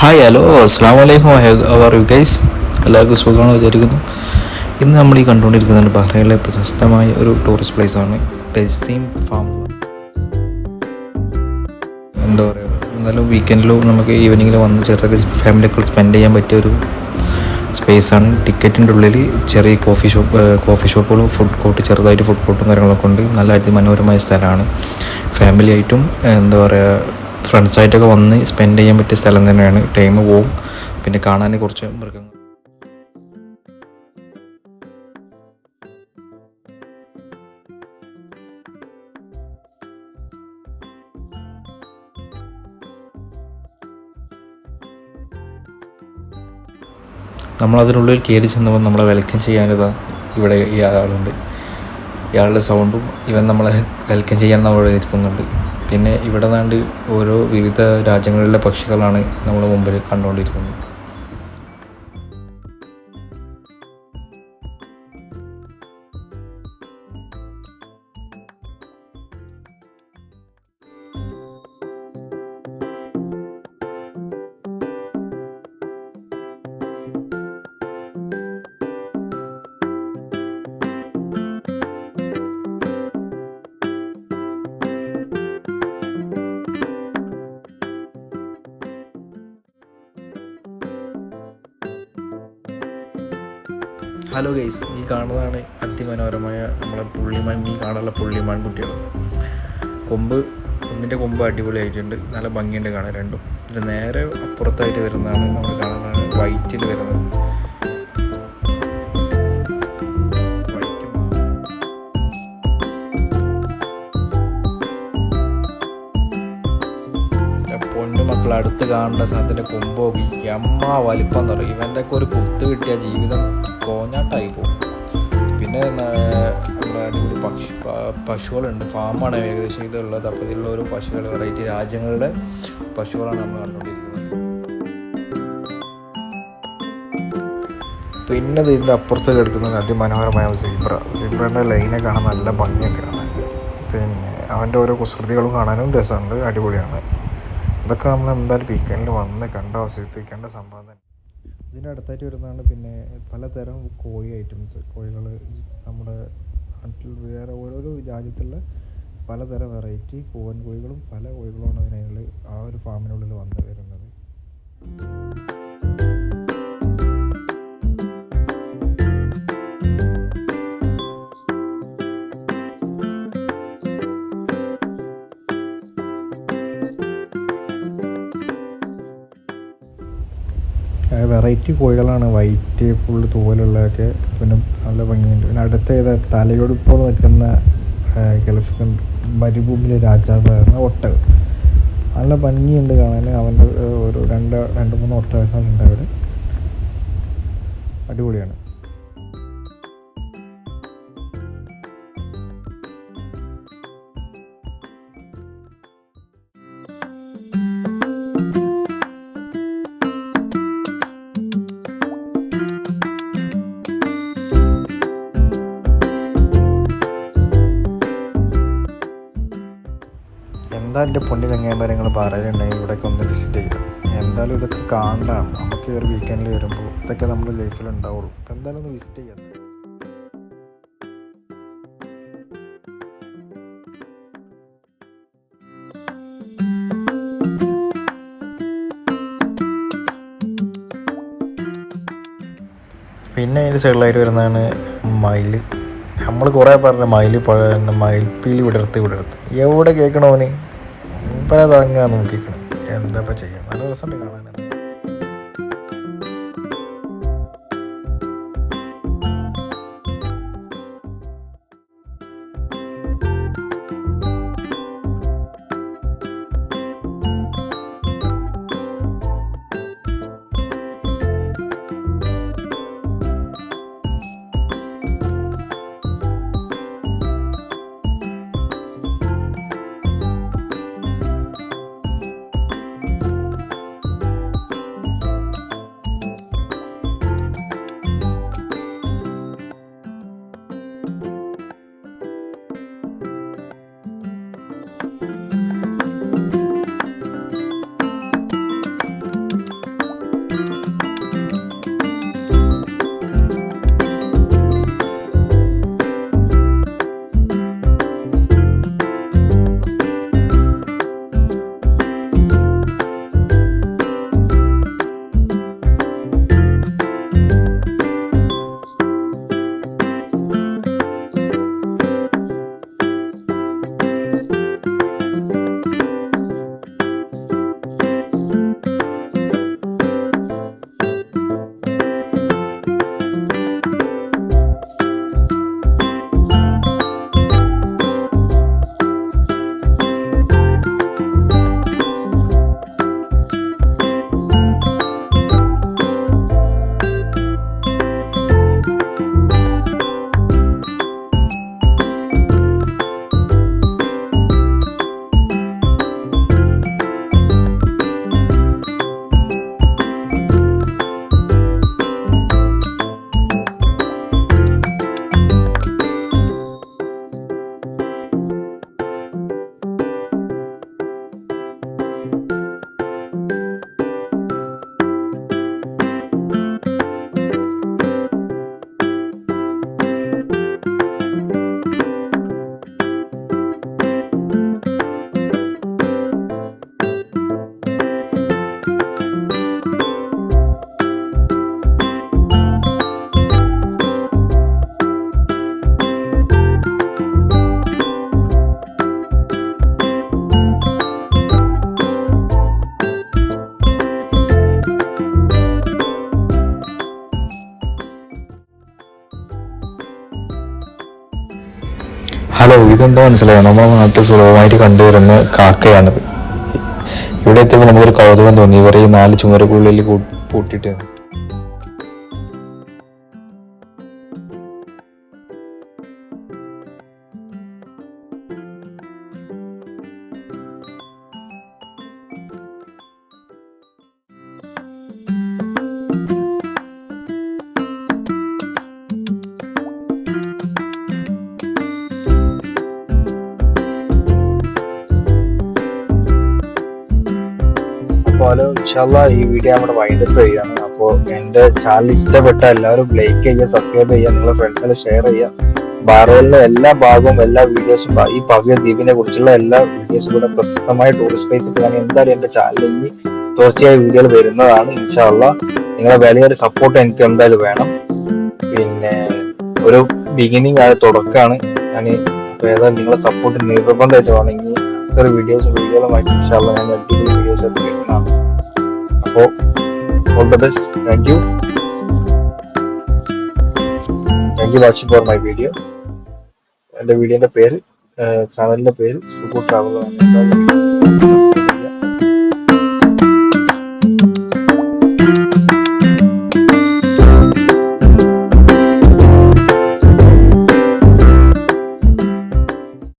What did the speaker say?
Hi hello അസ്സാം വലൈക്കും how are you guys. എല്ലാവർക്കും സുഖമാണെന്ന് വിചാരിക്കുന്നു. ഇന്ന് നമ്മൾ ഈ കണ്ടുകൊണ്ടിരിക്കുന്നത് ബഹ്റൈനിലെ പ്രശസ്തമായ ഒരു ടൂറിസ്റ്റ് പ്ലേസാണ് തസീം ഫാം. എന്താ പറയുക, എന്നാലും വീക്കെൻഡിലും നമുക്ക് ഈവനിങ്ങിൽ വന്ന് ചെറിയ ഫാമിലിയൊക്കെ സ്പെൻഡ് ചെയ്യാൻ പറ്റിയ ഒരു സ്പേസാണ്. ടിക്കറ്റിൻ്റെ ഉള്ളിൽ ചെറിയ കോഫി ഷോപ്പുകളും ഫുഡ് കോർട്ട്, ചെറുതായിട്ട് ഫുഡ് കോർട്ടും കാര്യങ്ങളൊക്കെ ഉണ്ട്. നല്ല അതിമനോഹരമായ സ്ഥലമാണ്. ഫാമിലി ആയിട്ടും എന്താ പറയുക, ഫ്രണ്ട്സായിട്ടൊക്കെ വന്ന് സ്പെൻഡ് ചെയ്യാൻ പറ്റിയ സ്ഥലം തന്നെയാണ്. ടൈം പോവും. പിന്നെ കാണാൻ കുറച്ച് മൃഗങ്ങൾ. നമ്മളതിനുള്ളിൽ കയറി ചെന്നപ്പോൾ നമ്മളെ വെൽക്കം ചെയ്യാനിതാ ഇവിടെ ഈ ആളുണ്ട്. ഇയാളുടെ സൗണ്ടും ഇവൻ നമ്മളെ വെൽക്കം ചെയ്യാൻ നമ്മൾ ഇരിക്കുന്നുണ്ട്. പിന്നെ ഇവിടെ നിന്നാണ്ട് ഓരോ വിവിധ രാജ്യങ്ങളിലെ പക്ഷികളാണ് നമ്മൾ മുമ്പിൽ കണ്ടുകൊണ്ടിരിക്കുന്നത്. ഹലോ ഗൈസ്, ഈ കാണുന്നതാണ് അതിമനോഹരമായ നമ്മളെ പുള്ളിമാൻ. ഈ കാണാനുള്ള പുള്ളിമാൻ കുട്ടികൾ. ഒന്നിൻ്റെ കൊമ്പ് അടിപൊളിയായിട്ടുണ്ട്, നല്ല ഭംഗിയുണ്ട് കാണാൻ രണ്ടും. ഇതിന് നേരെ അപ്പുറത്തായിട്ട് വരുന്നതാണ് നമ്മൾ കാണുന്നതാണ് വൈറ്റിൽ വരുന്നത്. പൊന്നു മക്കൾ, അടുത്ത് കാണേണ്ട സാധനത്തിൻ്റെ കൊമ്പ് നോക്കി, വലിപ്പം എന്ന് പറയും. ഇവൻ്റെ ഒക്കെ ഒരു കുത്ത് കിട്ടിയ ജീവിതം കോഞ്ഞാട്ടായി പോകും. പിന്നെ നമ്മുടെ അടിപൊളി പശുക്കളുണ്ട്. ഫാമാണ് ഏകദേശം ഇതുള്ളത്. അപ്പോൾ ഇതിലുള്ള ഒരു പശുക്കൾ, വെറൈറ്റി രാജ്യങ്ങളുടെ പശുക്കളാണ് നമ്മൾ കണ്ടുകൊണ്ടിരിക്കുന്നത്. പിന്നെ ഇതിൻ്റെ അപ്പുറത്ത് കിടക്കുന്നത് അതിമനോഹരമായ സീബ്രേൻ്റെ ലൈനെ കാണാൻ നല്ല ഭംഗിയുണ്ട് കാണാൻ. പിന്നെ അവൻ്റെ ഓരോ കുസൃതികളും കാണാനും രസമുണ്ട്, അടിപൊളിയാണ്. ഇതൊക്കെ നമ്മൾ എന്തായാലും വീക്കെൻഡിൽ വന്ന് കണ്ട് ആസ്വദിക്കേണ്ട സംഭവം തന്നെ. ഇതിൻ്റെ അടുത്തായിട്ട് വരുന്നതാണ് പിന്നെ പലതരം കോഴി ഐറ്റംസ്. കോഴികൾ നമ്മുടെ നാട്ടിൽ വേറെ ഓരോരോ രാജ്യത്തുള്ള പലതരം വെറൈറ്റി പൂവൻ കോഴികളും പല കോഴികളുമാണ് അതിനുള്ളിൽ ആ ഒരു ഫാമിനുള്ളിൽ വന്ന് വരുന്നത്. വെറൈറ്റി കോഴികളാണ്, വൈറ്റ് ഫുള്ള് തൂവലുള്ളതൊക്കെ. പിന്നെ നല്ല ഭംഗിയുണ്ട്. പിന്നെ അടുത്ത തലയോടിപ്പോൾ നിൽക്കുന്ന ഗൾഫ് മരുഭൂമിയിലെ രാജാവായിരുന്ന ഒട്ടകം. നല്ല ഭംഗിയുണ്ട് കാണാൻ. അവൻ്റെ ഒരു രണ്ട് മൂന്ന് ഒട്ടകങ്ങളുണ്ട് അവിടെ. അടിപൊളിയാണ്. എന്താ എൻ്റെ പൊന്നി ചങ്ങായിമാരെ, നിങ്ങൾ പറയുന്നുണ്ടെങ്കിൽ ഇവിടെയൊക്കെ ഒന്ന് വിസിറ്റ് ചെയ്യാം. എന്തായാലും ഇതൊക്കെ കാണാനാണ്. നമുക്ക് ഒരു വീക്കെൻഡിൽ വരുമ്പോൾ ഇതൊക്കെ നമ്മുടെ ലൈഫിൽ ഉണ്ടാവുള്ളൂ. അപ്പോൾ എന്തായാലും ഒന്ന് വിസിറ്റ് ചെയ്യാം. പിന്നെ അതിൻ്റെ സൈഡിലായിട്ട് വരുന്നതാണ് മയിൽ. നമ്മൾ കുറേ പറഞ്ഞ മയിൽപ്പീലി വിടർത്ത് എവിടെ കേൾക്കണോന് പല അങ്ങനെ നോക്കിക്കണം. എന്താ ഇപ്പം ചെയ്യാം, നല്ല രസമുണ്ട് കാണാൻ. ഇതെന്താ മനസ്സിലായോ, നമ്മുടെ നാട്ടിൽ സുലഭമായിട്ട് കണ്ടുവരുന്ന കാക്കയാണിത്. ഇവിടെ എത്തിയപ്പോൾ നമുക്കൊരു കൗതുകം തോന്നി, ഇവരെ ഈ 4 ചുമരുകളിൽ പൂട്ടിയിട്ട്. അപ്പോൾ ഇൻഷാല്ലാ ഈ വീഡിയോ നമ്മുടെ വൈൻഡപ്പ് ചെയ്യാണ്. അപ്പോൾ എൻ്റെ ചാനൽ ഇഷ്ടപ്പെട്ട എല്ലാവരും ലൈക്ക് ചെയ്യുക, സബ്സ്ക്രൈബ് ചെയ്യുക, നിങ്ങളുടെ ഫ്രണ്ട്സിനെ ഷെയർ ചെയ്യുക. ബഹ്റൈനിലെ എല്ലാ ഭാഗവും എല്ലാ വീഡിയോസും ഈ പവിയ ദ്വീപിനെ കുറിച്ചുള്ള എല്ലാ വീഡിയോസും കൂടെ പ്രസ്തുതമായ ടൂറിസ്റ്റ് പ്ലേസ് ഒക്കെ ഞാൻ എന്തായാലും എൻ്റെ ചാനലിൽ ഇനി തുടർച്ചയായ വീഡിയോകൾ വരുന്നതാണ് ഇൻഷാല്ലാ. നിങ്ങളെ വലിയൊരു സപ്പോർട്ട് എനിക്ക് എന്തായാലും വേണം. പിന്നെ ഒരു ബിഗിനിങ് ആയ തുടക്കമാണ് ഞാൻ. അപ്പോൾ ഏതായാലും നിങ്ങളെ സപ്പോർട്ട് നിർബന്ധമായിട്ട് വേണമെങ്കിൽ ഇത്ര വീഡിയോകളുമായിട്ട് ഇൻഷാല്ലാ ഞാൻ അടിപൊളി വീഡിയോസ് ഒക്കെ വരുന്നതാണ്. അപ്പോൾ all the best. Thank you watching for my video. എൻ്റെ വീഡിയോൻ്റെ പേര്, ചാനലിൻ്റെ പേര് സുഖു ട്രാവലർ.